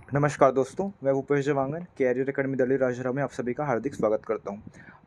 नमस्कार दोस्तों, मैं भूपेश जवांगन कैरियर एकेडमी दिल्ली राजरा में आप सभी का हार्दिक स्वागत करता हूं।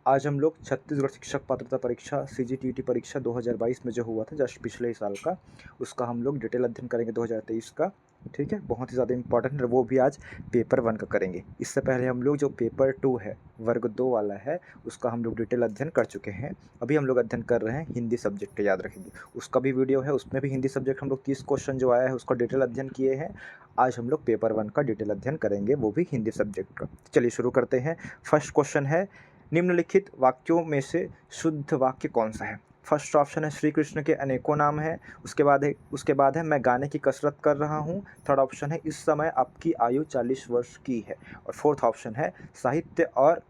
आज हम लोग छत्तीसगढ़ शिक्षक पात्रता परीक्षा सीजीटीटी परीक्षा 2022 में जो हुआ था जस्ट पिछले साल का, उसका हम लोग डिटेल अध्ययन करेंगे 2023 का। ठीक है, बहुत ही ज़्यादा इंपॉर्टेंट है, वो भी आज पेपर 1 का करेंगे। इससे पहले हम लोग जो पेपर 2 है, वर्ग 2 वाला है, उसका हम लोग डिटेल अध्ययन कर चुके हैं। अभी हम लोग अध्ययन कर रहे हैं हिंदी सब्जेक्ट, याद रखेंगे। उसका भी वीडियो है, उसमें भी हिंदी सब्जेक्ट हम लोग 30 क्वेश्चन जो आया है उसका डिटेल अध्ययन किए हैं। आज हम लोग पेपर 1 का डिटेल अध्ययन करेंगे, वो भी हिंदी सब्जेक्ट का। चलिए शुरू करते हैं। फर्स्ट क्वेश्चन है, निम्नलिखित वाक्यों में से शुद्ध वाक्य कौन सा है? फर्स्ट ऑप्शन है श्री कृष्ण के अनेकों नाम हैं। उसके बाद है मैं गाने की कसरत कर रहा हूँ। थर्ड ऑप्शन है इस समय आपकी आयु 40 वर्ष की है। और फोर्थ ऑप्शन है साहित्य और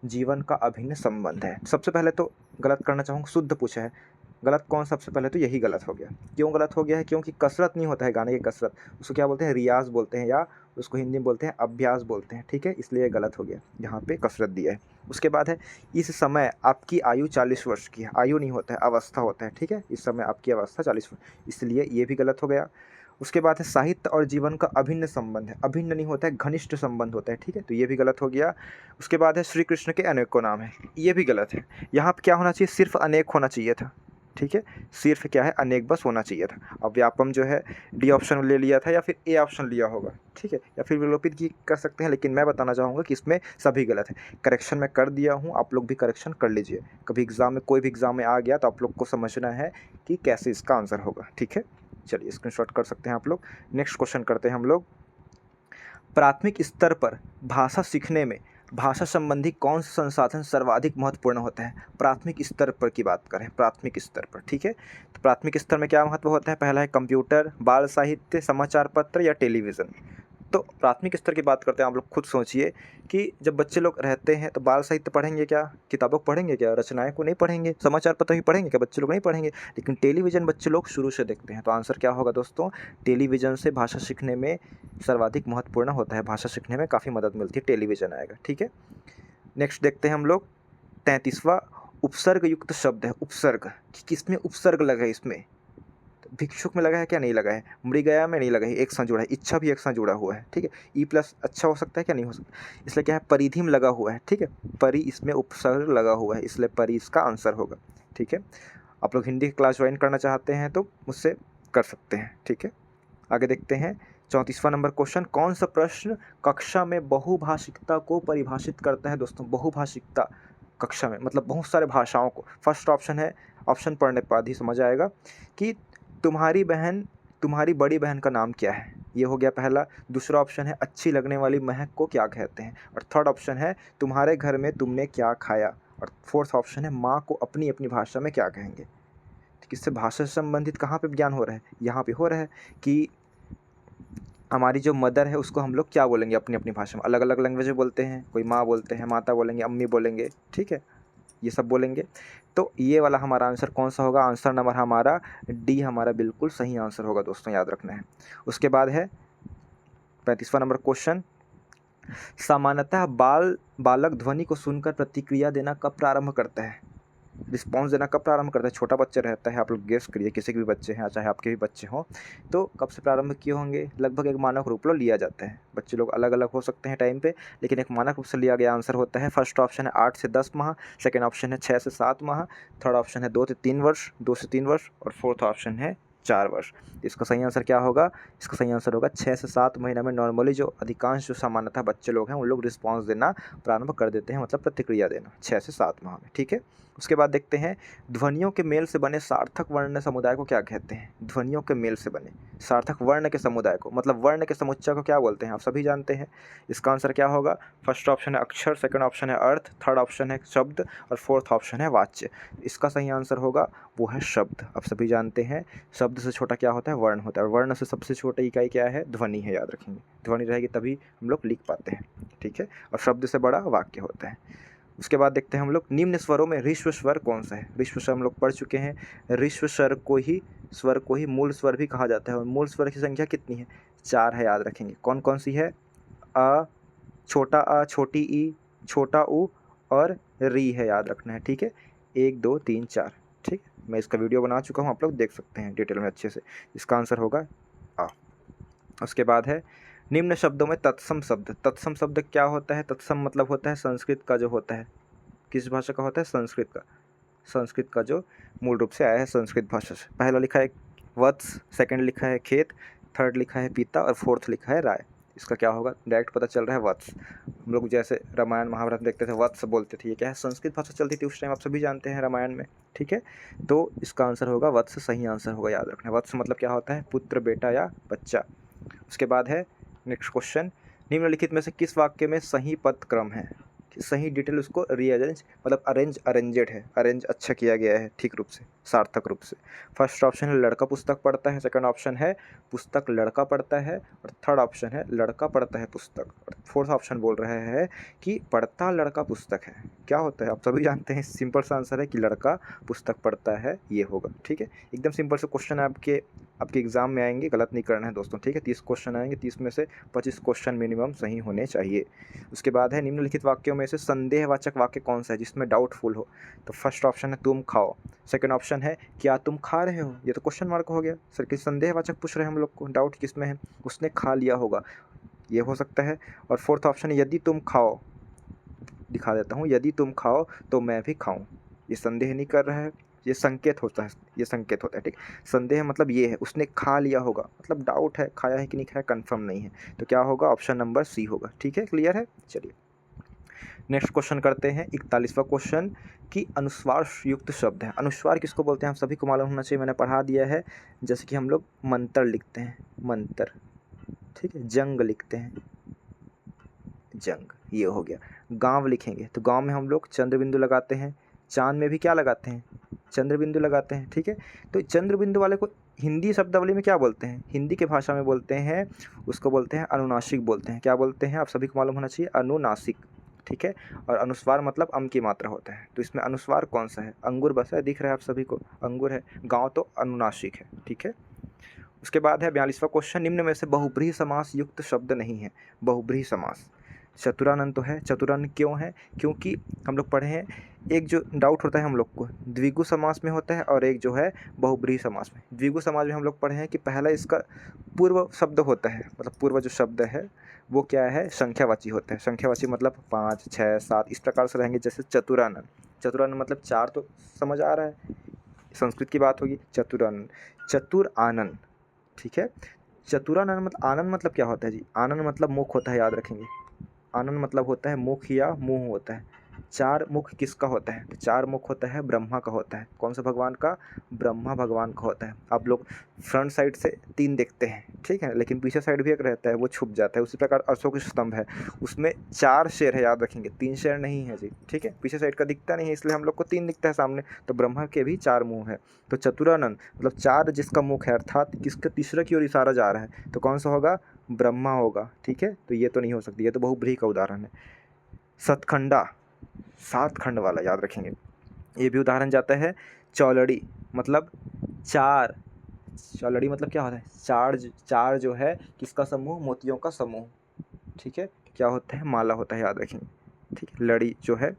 जीवन का अभिन्न संबंध है। सबसे पहले तो गलत करना चाहूँगा, शुद्ध पूछा है, गलत कौन? सबसे पहले तो यही गलत हो गया। क्यों गलत हो गया है? क्योंकि कसरत नहीं होता है गाने की कसरत, उसको क्या बोलते हैं? रियाज़ बोलते हैं, या उसको हिंदी में बोलते हैं अभ्यास बोलते हैं। ठीक है, इसलिए गलत हो गया, यहाँ पे कसरत दिया है। उसके बाद है इस समय आपकी आयु 40 वर्ष की है। आयु नहीं होता है, अवस्था होता है। ठीक है, इस समय आपकी अवस्था 40 वर्ष, इसलिए ये भी गलत हो गया। उसके बाद है साहित्य और जीवन का अभिन्न संबंध है। अभिन्न नहीं होता है, घनिष्ठ संबंध होता है। ठीक है, तो ये भी गलत हो गया। उसके बाद है श्री कृष्ण के अनेकों नाम है, ये भी गलत है। यहाँ पे क्या होना चाहिए? सिर्फ अनेक होना चाहिए था। ठीक है, सिर्फ क्या है? अनेक बस होना चाहिए था। अब व्यापम जो है डी ऑप्शन ले लिया था, या फिर ए ऑप्शन लिया होगा। ठीक है, या फिर विलोपित की कर सकते हैं, लेकिन मैं बताना चाहूँगा कि इसमें सभी गलत है। करेक्शन मैं कर दिया हूँ, आप लोग भी करेक्शन कर लीजिए। कभी एग्जाम में, कोई भी एग्जाम में आ गया तो आप लोग को समझना है कि कैसे इसका आंसर होगा। ठीक है, चलिए स्क्रीनशॉट कर सकते हैं आप लोग। नेक्स्ट क्वेश्चन करते हैं हम लोग। प्राथमिक स्तर पर भाषा सीखने में भाषा संबंधी कौन सा संसाधन सर्वाधिक महत्वपूर्ण होता है? प्राथमिक स्तर पर की बात करें, प्राथमिक स्तर पर। ठीक है, तो प्राथमिक स्तर में क्या महत्व होता है? पहला है कंप्यूटर, बाल साहित्य, समाचार पत्र या टेलीविज़न। तो प्राथमिक स्तर की बात करते हैं, आप लोग खुद सोचिए कि जब बच्चे लोग रहते हैं तो बाल साहित्य पढ़ेंगे क्या? किताबों को पढ़ेंगे क्या? रचनाएं को नहीं पढ़ेंगे? समाचार पत्र ही पढ़ेंगे क्या? बच्चे लोग नहीं पढ़ेंगे। लेकिन टेलीविज़न बच्चे लोग शुरू से देखते हैं, तो आंसर क्या होगा दोस्तों? टेलीविज़न से भाषा सीखने में सर्वाधिक महत्वपूर्ण होता है, भाषा सीखने में काफ़ी मदद मिलती है, टेलीविज़न आएगा। ठीक है, नेक्स्ट देखते हैं हम लोग। 33वां उपसर्ग युक्त शब्द है। उपसर्ग, कि किसमें उपसर्ग लगा है? इसमें तो भिक्षुक में लगा है क्या? नहीं लगा है। मृगया में नहीं लगा है, एक साथ जुड़ा है। इच्छा भी एक साथ जुड़ा हुआ है। ठीक है, ई प्लस अच्छा हो सकता है क्या? नहीं हो सकता, इसलिए क्या है? परिधि में लगा हुआ है। ठीक है, परि इसमें उपसर्ग लगा हुआ है, इसलिए परि इसका आंसर होगा। ठीक है, आप लोग हिंदी की क्लास ज्वाइन करना चाहते हैं तो मुझसे कर सकते हैं। ठीक है, आगे देखते हैं। 34वां नंबर क्वेश्चन, कौन सा प्रश्न कक्षा में बहुभाषिकता को परिभाषित करता है? दोस्तों, बहुभाषिकता कक्षा में मतलब बहुत सारे भाषाओं को। फर्स्ट ऑप्शन है, ऑप्शन पढ़ने के बाद ही समझ आएगा कि तुम्हारी बड़ी बहन का नाम क्या है? ये हो गया पहला। दूसरा ऑप्शन है अच्छी लगने वाली महक को क्या कहते हैं? और थर्ड ऑप्शन है तुम्हारे घर में तुमने क्या खाया? और फोर्थ ऑप्शन है माँ को अपनी अपनी भाषा में क्या कहेंगे? तो किससे भाषा से संबंधित कहाँ पे ज्ञान हो रहा है? यहाँ पे हो रहा है कि हमारी जो मदर है उसको हम लोग क्या बोलेंगे अपनी अपनी भाषा में? अलग अलग लैंग्वेज में बोलते हैं, कोई माँ बोलते हैं, माता बोलेंगे, अम्मी बोलेंगे। ठीक है, ये सब बोलेंगे। तो ये वाला हमारा आंसर कौन सा होगा? आंसर नंबर हमारा डी हमारा बिल्कुल सही आंसर होगा दोस्तों, याद रखना है। उसके बाद है 35वां नंबर क्वेश्चन, सामान्यतः बालक ध्वनि को सुनकर प्रतिक्रिया देना कब प्रारंभ करता है? रिस्पॉन्स देना कब प्रारंभ करता है? छोटा बच्चा रहता है, आप लोग गेस करिए, किसी के भी बच्चे हैं, चाहे आपके भी बच्चे हों, तो कब से प्रारंभ किए होंगे? लगभग एक मानक रूप लो लिया जाता है। बच्चे लोग अलग अलग हो सकते हैं टाइम पे, लेकिन एक मानक रूप से लिया गया आंसर होता है। फर्स्ट ऑप्शन है 8 से 10 माह, सेकेंड ऑप्शन है 6 से 7 माह, थर्ड ऑप्शन है 2 से 3 वर्ष, 2 से 3 वर्ष, और फोर्थ ऑप्शन है 4 वर्ष। इसका सही आंसर क्या होगा? इसका सही आंसर होगा 6 से 7 महीना में नॉर्मली जो अधिकांश जो सामान्यतः बच्चे लोग हैं उन लोग रिस्पॉन्स देना प्रारंभ कर देते हैं, मतलब प्रतिक्रिया देना 6 से 7 माह में। ठीक है, उसके बाद देखते हैं, ध्वनियों के मेल से बने सार्थक वर्ण समुदाय को क्या कहते हैं? ध्वनियों के मेल से बने सार्थक वर्ण के समुदाय को, मतलब वर्ण के समुच्चय को क्या बोलते हैं? आप सभी जानते हैं। इसका आंसर क्या होगा? फर्स्ट ऑप्शन है अक्षर, सेकंड ऑप्शन है अर्थ, थर्ड ऑप्शन है शब्द, और फोर्थ ऑप्शन है वाच्य। इसका सही आंसर होगा वो है शब्द। आप सभी जानते हैं शब्द से छोटा क्या होता है? वर्ण होता है, और वर्ण से सबसे छोटी इकाई क्या है? ध्वनि है, याद रखेंगे। ध्वनि रहेगी तभी हम लोग लिख पाते हैं। ठीक है, और शब्द से बड़ा वाक्य होता है। उसके बाद देखते हैं हम लोग, निम्न स्वरों में ऋश्व स्वर कौन सा है? ऋश्व स्वर हम लोग पढ़ चुके हैं। ऋश्व स्वर को ही मूल स्वर भी कहा जाता है, और मूल स्वर की संख्या कितनी है? 4 है, याद रखेंगे। कौन कौन सी है? अ, छोटी ई, छोटा ऊ, और री है, याद रखना है। ठीक है, 1 2 3 4। ठीक है, मैं इसका वीडियो बना चुका हूँ, आप लोग देख सकते हैं डिटेल में अच्छे से। इसका आंसर होगा आ। उसके बाद है निम्न शब्दों में तत्सम शब्द क्या होता है? तत्सम मतलब होता है संस्कृत का जो होता है, किस भाषा का होता है? संस्कृत का जो मूल रूप से आया है संस्कृत भाषा से। पहला लिखा है वत्स, सेकंड लिखा है खेत, थर्ड लिखा है पिता और फोर्थ लिखा है राय। इसका क्या होगा? डायरेक्ट पता चल रहा है वत्स। हम लोग जैसे रामायण महाभारत देखते थे वत्स बोलते थे, ये क्या है? संस्कृत भाषा चलती थी उस टाइम, आप सभी जानते हैं रामायण में, ठीक है। तो इसका आंसर होगा वत्स, सही आंसर होगा, याद रखना। वत्स मतलब क्या होता है? पुत्र, बेटा या बच्चा। उसके बाद है नेक्स्ट क्वेश्चन, निम्नलिखित में से किस वाक्य में सही पद क्रम है? सही डिटेल उसको रीअरेंज मतलब अरेंजेड है, अरेंज अच्छा किया गया है ठीक रूप से, सार्थक रूप से। फर्स्ट ऑप्शन है लड़का पुस्तक पढ़ता है, सेकंड ऑप्शन है पुस्तक लड़का पढ़ता है, और थर्ड ऑप्शन है लड़का पढ़ता है पुस्तक, और फोर्थ ऑप्शन बोल रहे हैं कि पढ़ता लड़का पुस्तक है। क्या होता है? आप सभी जानते हैं, सिंपल सा आंसर है कि लड़का पुस्तक पढ़ता है, ये होगा, ठीक है। एकदम सिंपल से क्वेश्चन आपके एग्जाम में आएंगे, गलत नहीं करना है दोस्तों, ठीक है। 30 क्वेश्चन आएंगे, 30 में से 25 क्वेश्चन मिनिमम सही होने चाहिए। उसके बाद है निम्नलिखित वाक्यों में से संदेहवाचक वाक्य कौन सा है जिसमें डाउटफुल हो? तो फर्स्ट ऑप्शन है तुम खाओ, सेकंड ऑप्शन है क्या तुम खा रहे हो, ये तो क्वेश्चन मार्क हो गया सर, कि संदेहवाचक पूछ रहे हैं हम लोग को, डाउट किस में है? उसने खा लिया होगा, ये हो सकता है। और फोर्थ ऑप्शन है यदि तुम खाओ, दिखा देता हूँ, यदि तुम खाओ तो मैं भी खाऊं, ये संदेह नहीं कर रहा है, ये संकेत होता है, ये संकेत होता है, ठीक। संदेह मतलब ये है उसने खा लिया होगा, मतलब डाउट है, खाया है कि नहीं खाया कंफर्म नहीं है, तो क्या होगा? ऑप्शन नंबर सी होगा, ठीक है। क्लियर है? चलिए नेक्स्ट क्वेश्चन करते हैं, 41वां क्वेश्चन कि अनुस्वार युक्त शब्द है। अनुस्वार किसको बोलते हैं? आप सभी को मालूम होना चाहिए, मैंने पढ़ा दिया है। जैसे कि हम लोग मंत्र लिखते हैं, मंत्र, ठीक है। जंग लिखते हैं, जंग, ये हो गया। गांव लिखेंगे तो गांव में हम लोग चंद्र बिंदु लगाते हैं, चांद में भी क्या लगाते हैं? चंद्र बिंदु लगाते हैं, ठीक है। तो चंद्र बिंदु वाले को हिंदी शब्दावली में क्या बोलते हैं? हिंदी के भाषा में बोलते हैं, उसको बोलते हैं अनुनासिक बोलते हैं। क्या बोलते हैं? आप सभी को मालूम होना चाहिए, अनुनासिक, ठीक है। और अनुस्वार मतलब अम की मात्रा होता है, तो इसमें अनुस्वार कौन सा है? अंगुर बसा है, दिख रहा है आप सभी को, अंगुर है। गाँव तो अनुनासिक है, ठीक है। उसके बाद है 42वां क्वेश्चन, निम्न में से बहुब्रीहि समास युक्त शब्द नहीं है। बहुब्रीहि समास, चतुरानन तो है, चतुरानन क्यों है? क्योंकि हम लोग पढ़े हैं, एक जो डाउट होता है हम लोग को द्विगु समास में होता है, और एक जो है बहुब्रीहि समास में। द्विगु समास में हम लोग पढ़े हैं कि पहला इसका पूर्व शब्द होता है, मतलब पूर्व जो शब्द है वो क्या है? संख्यावाची होता है। संख्यावाची मतलब 5, 6, 7 इस प्रकार से रहेंगे। जैसे चतुरानन, चतुरानन मतलब 4 तो समझ आ रहा है, संस्कृत की बात होगी। चतुरानन, चतुर आनन, ठीक है। चतुरानन मतलब, आनंद मतलब क्या होता है जी? आनंद मतलब मुख होता है, याद रखेंगे। आनंद मतलब होता है मुख या मुंह होता है। 4 मुख किसका होता है? तो 4 मुख होता है ब्रह्मा का होता है। कौन सा भगवान का? ब्रह्मा भगवान का होता है। आप लोग फ्रंट साइड से 3 देखते हैं, ठीक है, लेकिन पीछे साइड भी एक रहता है, वो छुप जाता है। उसी प्रकार अशोक स्तंभ है, उसमें 4 शेर है, याद रखेंगे, 3 शेर नहीं है जी, ठीक है। पीछे साइड का दिखता नहीं है, इसलिए हम लोग को 3 दिखता है सामने, तो ब्रह्मा के भी 4 मुँह है। तो चतुरानन मतलब 4 जिसका मुख है, अर्थात किसका तीसरे की ओर इशारा जा रहा है, तो कौन सा होगा? ब्रह्मा होगा, ठीक है। तो ये तो नहीं हो सकती, ये तो बहुब्रीहि का उदाहरण है। सतखंडा, 7 खंड वाला, याद रखेंगे, ये भी उदाहरण जाता है। चौलड़ी मतलब 4, चौलड़ी मतलब क्या होता है? 4 जो है किसका समूह? मोतियों का समूह, ठीक है। क्या होता है? माला होता है, याद रखेंगे, ठीक है। लड़ी जो है,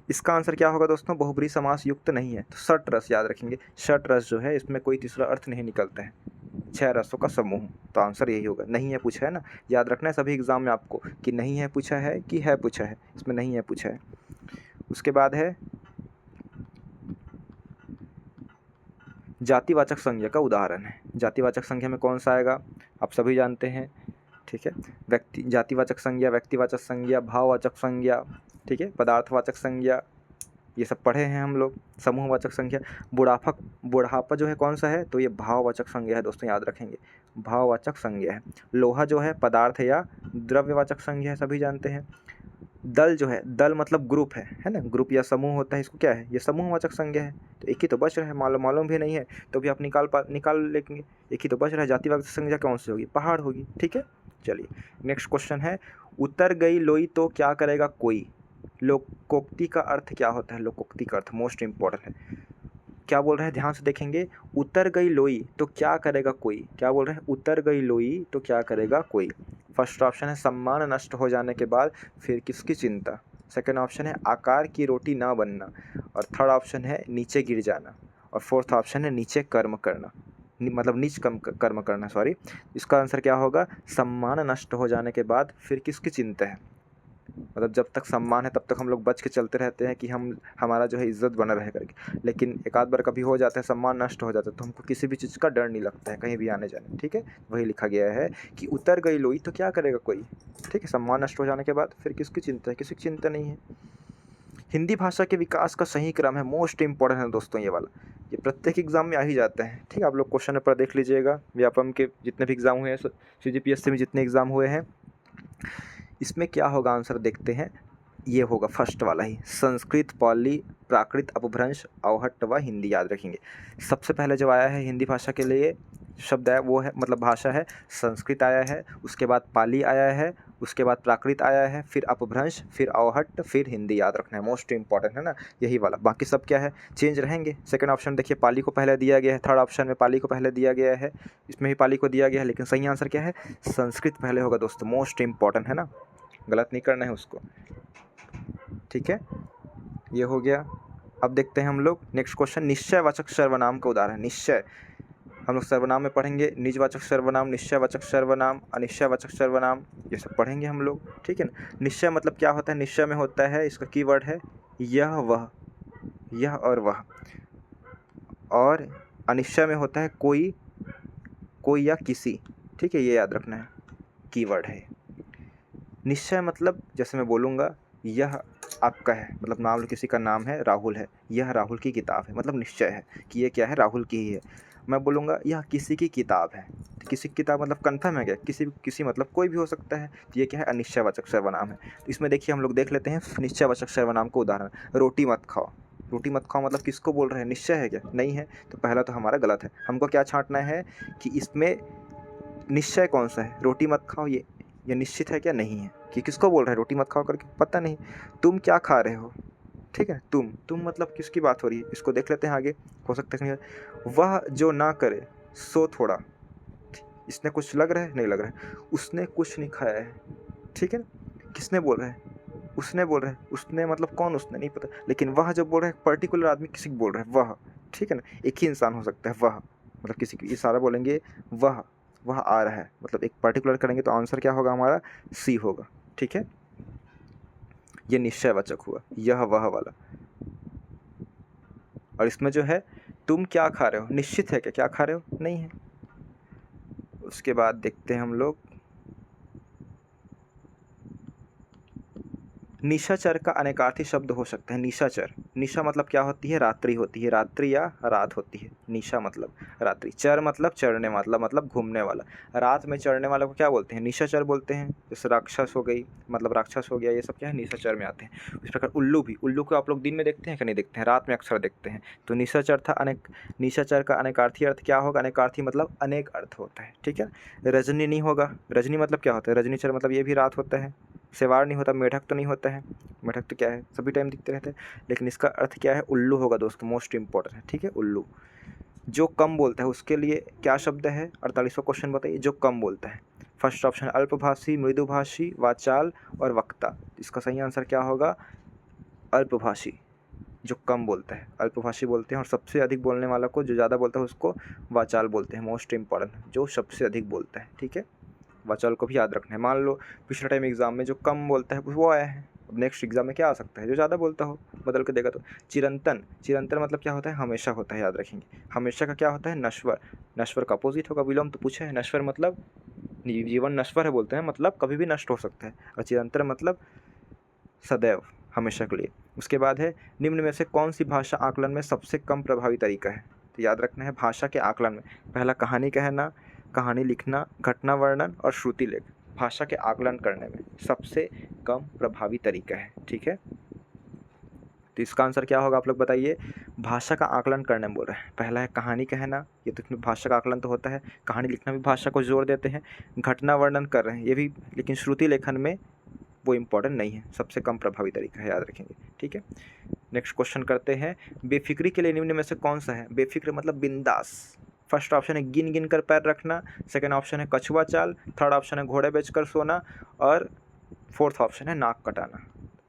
इसका आंसर क्या होगा दोस्तों? बहुब्रीहि समास युक्त नहीं है, तो षट रस, याद रखेंगे। षट रस जो है इसमें कोई तीसरा अर्थ नहीं निकलता है, 6 रसों का समूह, तो आंसर यही होगा। नहीं है पूछा है ना, याद रखना है सभी एग्जाम में आपको कि नहीं है पूछा है कि है पूछा है, इसमें नहीं है पूछा है। उसके बाद है जातिवाचक संज्ञा का उदाहरण है। जातिवाचक संज्ञा में कौन सा आएगा? आप सभी जानते हैं, ठीक है। व्यक्ति, जातिवाचक संज्ञा, व्यक्तिवाचक संज्ञा, भाववाचक संज्ञा, ठीक है, पदार्थवाचक संज्ञा, ये सब पढ़े हैं हम लोग। समूहवाचक संज्ञा, बुढ़ापा जो है कौन सा है? तो ये भाववाचक संज्ञा है दोस्तों, याद रखेंगे, भाववाचक संज्ञा है। लोहा जो है पदार्थ या द्रव्यवाचक संज्ञा है, सभी जानते हैं। दल जो है, दल मतलब ग्रुप है ना, ग्रुप या समूह होता है, इसको क्या है? ये समूहवाचक संज्ञा है। तो एक ही तो बच रहा है, मालूम भी नहीं है तो भी आप निकाल लेंगे, एक ही तो बच रहा है। जातिवाचक संज्ञा कौन सी होगी? पहाड़ होगी, ठीक है। चलिए नेक्स्ट क्वेश्चन है, उतर गई लोई तो क्या करेगा कोई? लोकोक्ति का अर्थ क्या होता है? लोकोक्ति का अर्थ मोस्ट इंपॉर्टेंट है। क्या बोल रहे हैं? ध्यान से देखेंगे, उतर गई लोई तो क्या करेगा कोई? क्या बोल रहे हैं? उतर गई लोई तो क्या करेगा कोई? फर्स्ट ऑप्शन है सम्मान नष्ट हो जाने के बाद फिर किसकी चिंता, सेकंड ऑप्शन है आकार की रोटी ना बनना, और थर्ड ऑप्शन है नीचे गिर जाना, और फोर्थ ऑप्शन है नीचे कर्म करना। मतलब नीच कर्म करना, सॉरी। इसका आंसर क्या होगा, सम्मान नष्ट हो जाने के बाद फिर किसकी चिंता है। मतलब जब तक सम्मान है तब तक हम लोग बच के चलते रहते हैं कि हमारा जो है इज्जत बना रहे करके, लेकिन एक आध बार कभी हो जाता है, सम्मान नष्ट हो जाता है, तो हमको किसी भी चीज़ का डर नहीं लगता है कहीं भी आने जाने। ठीक है, वही लिखा गया है कि उतर गई लोई तो क्या करेगा कोई। ठीक है, सम्मान नष्ट हो जाने के बाद फिर किसकी चिंता है, किसी की चिंता नहीं है। हिंदी भाषा के विकास का सही क्रम है, मोस्ट इंपॉर्टेंट है दोस्तों ये वाला, ये प्रत्येक एग्जाम में आ ही जाता है। ठीक है, आप लोग क्वेश्चन पेपर देख लीजिएगा, व्यापम के जितने भी एग्जाम हुए हैं, CGPSC में जितने एग्जाम हुए हैं, इसमें क्या होगा आंसर देखते हैं। ये होगा फर्स्ट वाला ही, संस्कृत, पाली, प्राकृत, अपभ्रंश, अवहट्ट व हिंदी, याद रखेंगे। सबसे पहले जो आया है हिंदी भाषा के लिए शब्द है वो है, मतलब भाषा है, संस्कृत आया है, उसके बाद पाली आया है, उसके बाद प्राकृत आया है, फिर अपभ्रंश, फिर अवहट्ट, फिर हिंदी, याद रखना है, मोस्ट इंपॉर्टेंट है ना यही वाला। बाकी सब क्या है, चेंज रहेंगे। सेकंड ऑप्शन देखिए, पाली को पहले दिया गया है, थर्ड ऑप्शन में पाली को पहले दिया गया है, इसमें भी पाली को दिया गया है, लेकिन सही आंसर क्या है, संस्कृत पहले होगा दोस्तों, मोस्ट इंपॉर्टेंट है ना, गलत नहीं करना है उसको। ठीक है, ये हो गया। अब देखते हैं हम लोग नेक्स्ट क्वेश्चन, निश्चयवाचक सर्वनाम का उदाहरण। निश्चय हम लोग सर्वनाम में पढ़ेंगे, निजवाचक सर्वनाम, निश्चयवाचक सर्वनाम, अनिश्चयवाचक सर्वनाम, ये सब पढ़ेंगे हम लोग। ठीक है ना। निश्चय मतलब क्या होता है, निश्चय में होता है, इसका कीवर्ड है यह वह, यह और वह, और अनिश्चय में होता है कोई, कोई या किसी। ठीक है, ये याद रखना है, कीवर्ड है। निश्चय मतलब जैसे मैं बोलूँगा यह आपका है, मतलब नाम किसी का नाम है, राहुल है, यह राहुल की किताब है, मतलब निश्चय है कि ये क्या है, राहुल की ही है। मैं बोलूँगा यह किसी की किताब है, तो किसी की किताब मतलब कन्फर्म है क्या, किसी मतलब कोई भी हो सकता है, तो ये क्या है, अनिश्चयवाचक सर्वनाम है। तो इसमें देखिए हम लोग देख लेते हैं निश्चयवाचक सर्वनाम का उदाहरण। रोटी मत खाओ, रोटी मत खाओ मतलब किसको बोल रहे हैं, निश्चय है क्या, नहीं है, तो पहला तो हमारा गलत है। हमको क्या छांटना है कि इसमें निश्चय कौन सा है, रोटी मत खाओ ये निश्चित है क्या, नहीं है, कि किसको बोल रहे हैं रोटी मत खाओ करके, पता नहीं। तुम क्या खा रहे हो, ठीक है, तुम मतलब किसकी बात हो रही है, इसको देख लेते हैं आगे, हो सकता है नहीं। वह जो ना करे सो थोड़ा, इसने कुछ लग रहा है, नहीं लग रहा है, उसने कुछ नहीं खाया है। ठीक है ना, किसने बोल रहा है, उसने बोल रहा है, उसने मतलब कौन, उसने नहीं पता, लेकिन वह जब बोल रहा है पर्टिकुलर आदमी किसी को बोल रहा है, वह। ठीक है ना, एक ही इंसान हो सकता है, वह मतलब किसी की, इशारा बोलेंगे वह आ रहा है, मतलब एक पर्टिकुलर करेंगे तो आंसर क्या होगा हमारा, सी होगा। ठीक है, ये निश्चयवाचक हुआ, यह वह वाला। और इसमें जो है तुम क्या खा रहे हो, निश्चित है क्या खा रहे हो, नहीं है। उसके बाद देखते हैं हम लोग निशाचर का अनेकार्थी शब्द हो सकता है। निशाचर, निशा मतलब क्या होती है, रात्रि होती है, रात्रि या रात होती है। निशा मतलब रात्रि, चर मतलब चढ़ने वाला, मतलब घूमने वाला, रात में चढ़ने वाले को क्या बोलते हैं, निशाचर बोलते हैं। जैसे राक्षस हो गई, मतलब राक्षस हो गया, ये सब क्या है, निशाचर में आते हैं। इस प्रकार उल्लू भी, उल्लू को आप लोग दिन में देखते हैं कि नहीं देखते हैं, रात में अक्सर देखते हैं। तो निशाचर था निशाचर का अनेकार्थी अर्थ क्या होगा, अनेकार्थी मतलब अनेक अर्थ होता है। ठीक है, रजनी नहीं होगा, रजनी मतलब क्या होता है, रजनीचर मतलब ये भी रात होता है। सेवार नहीं होता, मेढक तो नहीं होता है, मेढक तो क्या है, सभी टाइम दिखते रहते हैं, लेकिन इसका अर्थ क्या है, उल्लू होगा दोस्तों, मोस्ट इंपॉर्टेंट है। ठीक है, उल्लू। जो कम बोलता है उसके लिए क्या शब्द है, 48वां क्वेश्चन बताइए, जो कम बोलता है। फर्स्ट ऑप्शन अल्पभाषी, मृदुभाषी, वाचाल और वक्ता। इसका सही आंसर क्या होगा, अल्पभाषी, जो कम बोलता है, अल्पभाषी बोलते हैं। और सबसे अधिक बोलने वाला को, जो ज़्यादा बोलता है उसको वाचाल बोलते हैं, मोस्ट इंपॉर्टेंट, जो सबसे अधिक बोलता है। ठीक है, वाचाल को भी याद रखना है। मान लो पिछले टाइम एग्जाम में जो कम बोलता है वो आया है, अब नेक्स्ट एग्जाम में क्या आ सकता है, जो ज़्यादा बोलता हो, बदल के देगा तो। चिरंतन, चिरंतन मतलब क्या होता है, हमेशा होता है, याद रखेंगे। हमेशा का क्या होता है, नश्वर, नश्वर का अपोजिट होगा विलोम, तो पूछा है, नश्वर मतलब जीवन नश्वर है बोलते हैं, मतलब कभी भी नष्ट हो सकता है, और चिरंतन मतलब सदैव, हमेशा के लिए। उसके बाद है निम्न में से कौन सी भाषा आकलन में सबसे कम प्रभावी तरीका है। तो याद रखना है भाषा के आकलन में, पहला कहानी कहना, कहानी लिखना, घटना वर्णन और श्रुति लेख, भाषा के आकलन करने में सबसे कम प्रभावी तरीका है। ठीक है, तो इसका आंसर क्या होगा आप लोग बताइए। भाषा का आकलन करने में बोल रहे हैं, पहला है कहानी कहना, ये तो इसमें भाषा का आकलन तो होता है, कहानी लिखना भी भाषा को जोर देते हैं, घटना वर्णन कर रहे हैं ये भी, लेकिन श्रुति लेखन में वो इम्पोर्टेंट नहीं है, सबसे कम प्रभावी तरीका है, याद रखेंगे। ठीक है, नेक्स्ट क्वेश्चन करते हैं, बेफिक्री के लिए निम्न में से कौन सा है। बेफिक्र मतलब बिंदास। फर्स्ट ऑप्शन है गिन गिन कर पैर रखना, सेकंड ऑप्शन है कछुआ चाल, थर्ड ऑप्शन है घोड़े बेचकर सोना, और फोर्थ ऑप्शन है नाक कटाना।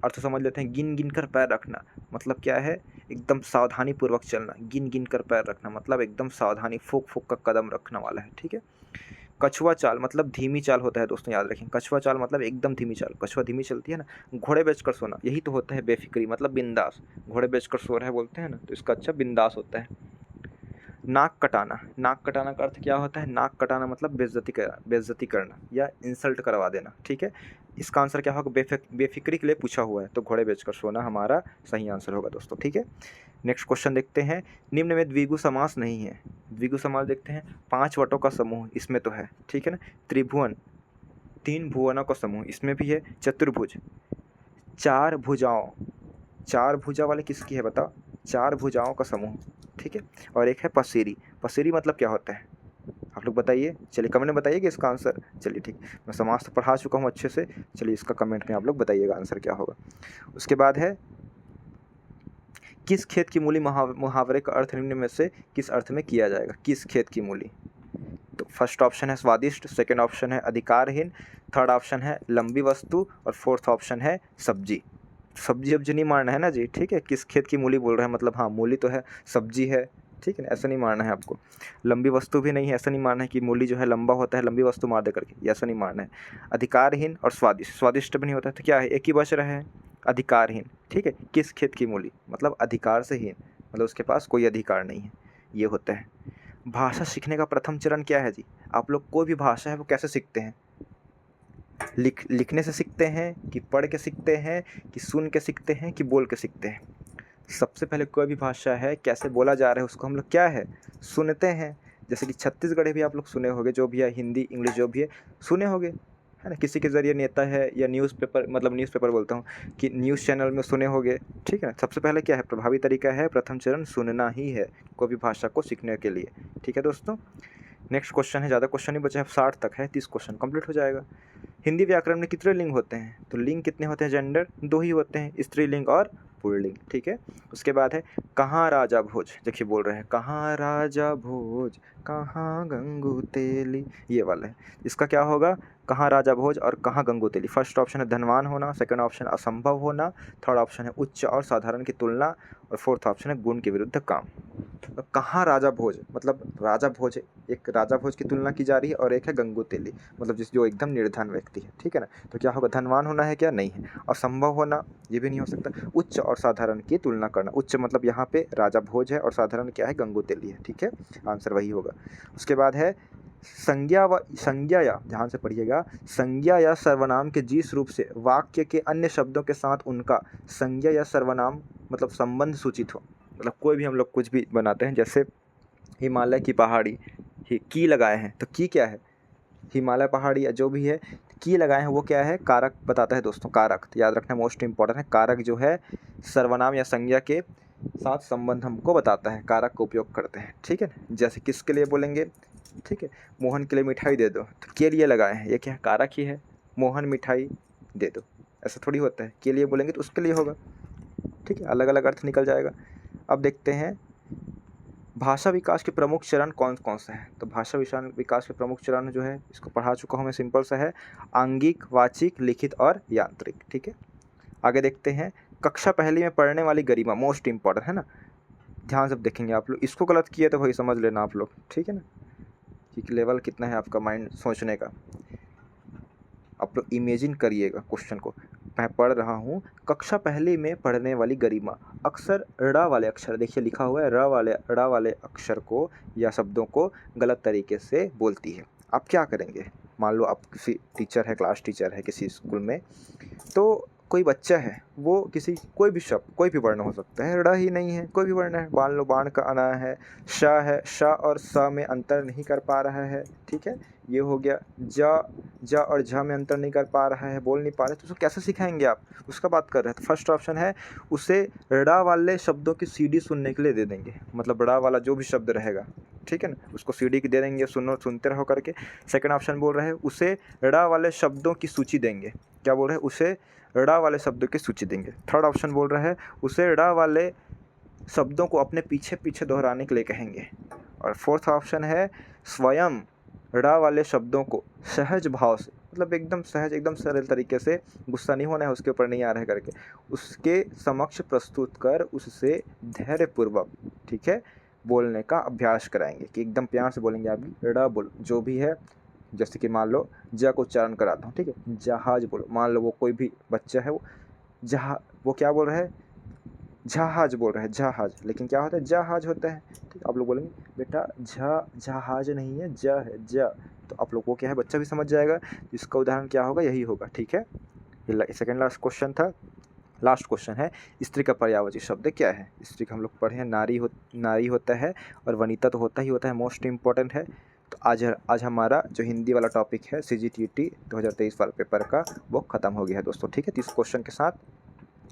अर्थ समझ लेते हैं, गिन गिन कर पैर रखना मतलब क्या है, एकदम सावधानी पूर्वक चलना, गिन गिन कर पैर रखना, मतलब एकदम सावधानी, फूक फूक का कदम रखने वाला है, ठीक है। कछुआ चाल मतलब धीमी चाल होता है दोस्तों, याद रखें। कछुआ चाल मतलब एकदम धीमी चाल, कछुआ धीमी चलती है ना। घोड़े बेचकर सोना, यही तो होता है बेफिक्री, मतलब बिंदास। घोड़े बेचकर सो रहा है बोलते हैं ना, तो इसका अच्छा बिंदास होता है। नाक कटाना, नाक कटाना का अर्थ क्या होता है? नाक कटाना मतलब बेइज्जती करना या इंसल्ट करवा देना, ठीक है। इसका आंसर क्या होगा? बेफिक्री के लिए पूछा हुआ है, तो घोड़े बेचकर सोना हमारा सही आंसर होगा दोस्तों, ठीक है। नेक्स्ट क्वेश्चन देखते हैं। निम्न में द्विगु समास नहीं है। द्विगु समास देखते हैं। 5 वटों का समूह इसमें तो है, ठीक है ना। त्रिभुवन, 3 भुवनों का समूह इसमें भी है। चतुर्भुज, 4 भुजाओं, 4 भुजा वाले किसकी है बताओ? 4 भुजाओं का समूह, ठीक है। और एक है पसेरी। पसेरी मतलब क्या होता है? आप लोग बताइए, चलिए कमेंट में बताइएगा इसका आंसर। चलिए ठीक, मैं समास तो पढ़ा चुका हूँ अच्छे से, चलिए इसका कमेंट में आप लोग बताइएगा आंसर क्या होगा। उसके बाद है, किस खेत की मूली मुहावरे का अर्थ निम्न में से किस अर्थ में किया जाएगा? किस खेत की मूली? तो फर्स्ट ऑप्शन है स्वादिष्ट, सेकंड ऑप्शन है अधिकारहीन, थर्ड ऑप्शन है लंबी वस्तु, और फोर्थ ऑप्शन है सब्जी। सब्जी अब्जी नहीं मारना है ना जी, ठीक है। किस खेत की मूली बोल रहे हैं, मतलब हाँ मूली तो है, सब्जी है, ठीक है ना, ऐसा नहीं मारना है आपको। लंबी वस्तु भी नहीं है, ऐसा नहीं मारना है कि मूली जो है लंबा होता है, लंबी वस्तु मार दे करके, ये ऐसा नहीं मारना है। अधिकारहीन और स्वादिष्ट, स्वादिष्ट भी नहीं होता है, तो क्या है? एक ही बच रहा है, अधिकारहीन, ठीक है। किस खेत की मूली मतलब अधिकार से हीन, मतलब उसके पास कोई अधिकार नहीं है, ये होता है। भाषा सीखने का प्रथम चरण क्या है जी? आप लोग कोई भी भाषा है वो कैसे सीखते हैं? लिखने से सीखते हैं, कि पढ़ के सीखते हैं, कि सुन के सीखते हैं, कि बोल के सीखते हैं? सबसे पहले कोई भी भाषा है कैसे बोला जा रहा है उसको हम लोग क्या है? सुनते हैं। जैसे कि छत्तीसगढ़ी भी आप लोग सुने होंगे, जो भी है हिंदी इंग्लिश जो भी है सुने होंगे, है ना। किसी के ज़रिए नेता है या न्यूज़पेपर, मतलब न्यूज़पेपर बोलता हूँ, कि न्यूज़ चैनल में सुने होंगे, ठीक है। सबसे पहले क्या है? प्रभावी तरीका है, प्रथम चरण सुनना ही है कोई भी भाषा को सीखने के लिए, ठीक है दोस्तों। नेक्स्ट क्वेश्चन है, ज़्यादा क्वेश्चन नहीं बचा है, 60 तक है, 30 क्वेश्चन कंप्लीट हो जाएगा। हिंदी व्याकरण में कितने लिंग होते हैं? तो लिंग कितने होते हैं? जेंडर 2 ही होते हैं, स्त्रीलिंग और पुल्लिंग, ठीक है। उसके बाद है, कहाँ राजा भोज? देखिए बोल रहे हैं, कहाँ राजा भोज, कहाँ गंगू तेली, ये वाला है। इसका क्या होगा? कहाँ राजा भोज और कहाँ गंगू तेली। फर्स्ट ऑप्शन है धनवान होना, सेकंड ऑप्शन असंभव होना, थर्ड ऑप्शन है उच्च और साधारण की तुलना, और फोर्थ ऑप्शन है गुण के विरुद्ध काम। तो कहाँ राजा भोज मतलब राजा भोज, एक राजा भोज की तुलना की जा रही है, और एक है गंगू तेली, मतलब जो एकदम निर्धन व्यक्ति है, ठीक है ना। तो क्या होगा? धनवान होना है क्या? नहीं है। असंभव होना, ये भी नहीं हो सकता। उच्च और साधारण की तुलना करना, उच्च मतलब यहाँ पे राजा भोज है, और साधारण क्या है? गंगू तेली है, ठीक है। आंसर वही होगा। उसके बाद है, संज्ञा या, ध्यान से पढ़िएगा, संज्ञा या सर्वनाम के जिस रूप से वाक्य के अन्य शब्दों के साथ उनका संज्ञा या सर्वनाम मतलब संबंध सूचित हो। मतलब कोई भी हम लोग कुछ भी बनाते हैं, जैसे हिमालय की पहाड़ी, की लगाए हैं, तो की क्या है? हिमालय पहाड़ी या जो भी है, की लगाए हैं वो क्या है? कारक बताता है दोस्तों, कारक याद रखना मोस्ट इंपॉर्टेंट है। कारक जो है सर्वनाम या संज्ञा के साथ संबंध हमको बताता है, कारक का उपयोग करते हैं, ठीक है। जैसे किसके लिए बोलेंगे, ठीक है, मोहन के लिए मिठाई दे दो, तो के लिए लगाए हैं, ये क्या है? कारक ही है। मोहन मिठाई दे दो, ऐसा थोड़ी होता है, के लिए बोलेंगे तो उसके लिए होगा, ठीक है। अलग अलग अर्थ निकल जाएगा। अब देखते हैं, भाषा विकास के प्रमुख चरण कौन कौन से हैं? तो भाषा विकास के प्रमुख चरण जो है, इसको पढ़ा चुका हूँ मैं, सिंपल सा है, आंगिक, वाचिक, लिखित और यांत्रिक, ठीक है। आगे देखते हैं, कक्षा पहली में पढ़ने वाली गरिमा, मोस्ट इंपॉर्टेंट है ना, ध्यान से देखेंगे आप लोग। इसको गलत किए तो भाई समझ लेना आप लोग, ठीक है ना, कि लेवल कितना है आपका माइंड सोचने का। आप लोग इमेजिन करिएगा क्वेश्चन को। मैं पढ़ रहा हूँ, कक्षा पहली में पढ़ने वाली गरिमा अक्सर ड़ वाले अक्षर, देखिए लिखा हुआ है ड़ वाले अक्षर को या शब्दों को गलत तरीके से बोलती है। आप क्या करेंगे? मान लो आप किसी टीचर है, क्लास टीचर है किसी स्कूल में, तो कोई बच्चा है, वो किसी कोई भी शब्द, कोई भी वर्ण हो सकता है, ड़ ही नहीं है, कोई भी वर्ण है, मान लो बाण का अना है, श है, श और स में अंतर नहीं कर पा रहा है, ठीक है, ये हो गया। ज और झ में अंतर नहीं कर पा रहा है, बोल नहीं पा रहे, तो उसको कैसे सिखाएंगे आप? उसका बात कर रहे हैं। तो फर्स्ट ऑप्शन है, उसे ड़ वाले शब्दों की सीडी सुनने के लिए दे देंगे, मतलब ड़ वाला जो भी शब्द रहेगा, ठीक है ना, उसको सीडी की दे देंगे, सुनते रहो करके। सेकंड ऑप्शन बोल रहे हैं, उसे ड़ वाले शब्दों की सूची देंगे। क्या बोल रहे हैं? उसे ड़ वाले शब्दों की सूची देंगे। थर्ड ऑप्शन बोल रहा है, उसे ड़ वाले शब्दों को अपने पीछे पीछे दोहराने के लिए कहेंगे। और फोर्थ ऑप्शन है, स्वयं ड़ वाले शब्दों को सहज भाव से मतलब एकदम सहज, एकदम सरल तरीके से, गुस्सा नहीं होना है उसके ऊपर, नहीं आ रहा है करके, उसके समक्ष प्रस्तुत कर उससे धैर्यपूर्वक, ठीक है, बोलने का अभ्यास कराएंगे कि एकदम प्यार से बोलेंगे आप भी। ड़ बोलो जो भी है, जैसे कि मान लो ज को उच्चारण कराता हूँ, ठीक है, जहाज बोलो। मान लो वो कोई भी बच्चा है, वो क्या बोल रहा है, जहाज बोल रहा है, जहाज, लेकिन क्या होता है, जहाज होता है। ठीक, आप लोग बोलेंगे बेटा जहाज नहीं है, ज है, ज। तो आप लोग को क्या है, बच्चा भी समझ जाएगा। इसका उदाहरण क्या होगा, यही होगा। ठीक है, ये सेकेंड लास्ट क्वेश्चन था। लास्ट क्वेश्चन है, स्त्री का पर्यायवाची शब्द क्या है। स्त्री का हम लोग पढ़े हैं, नारी होता है, और वनिता तो होता ही होता है, मोस्ट इम्पॉर्टेंट है। तो आज हमारा जो हिंदी वाला टॉपिक है CGTT 2023 वाला पेपर का, वो ख़त्म हो गया है दोस्तों। ठीक है, तो इस क्वेश्चन के साथ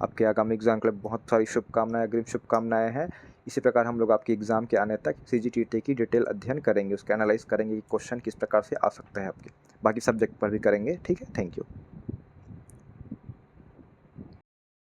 आपके आगामी एग्जाम के लिए बहुत सारी शुभकामनाएं, अग्रिम शुभकामनाएं हैं। इसी प्रकार हम लोग आपके एग्ज़ाम के आने तक CGTT की डिटेल अध्ययन करेंगे, उसका एनालाइज करेंगे कि क्वेश्चन किस प्रकार से आ सकता है आपके, बाकी सब्जेक्ट पर भी करेंगे। ठीक है, थैंक यू।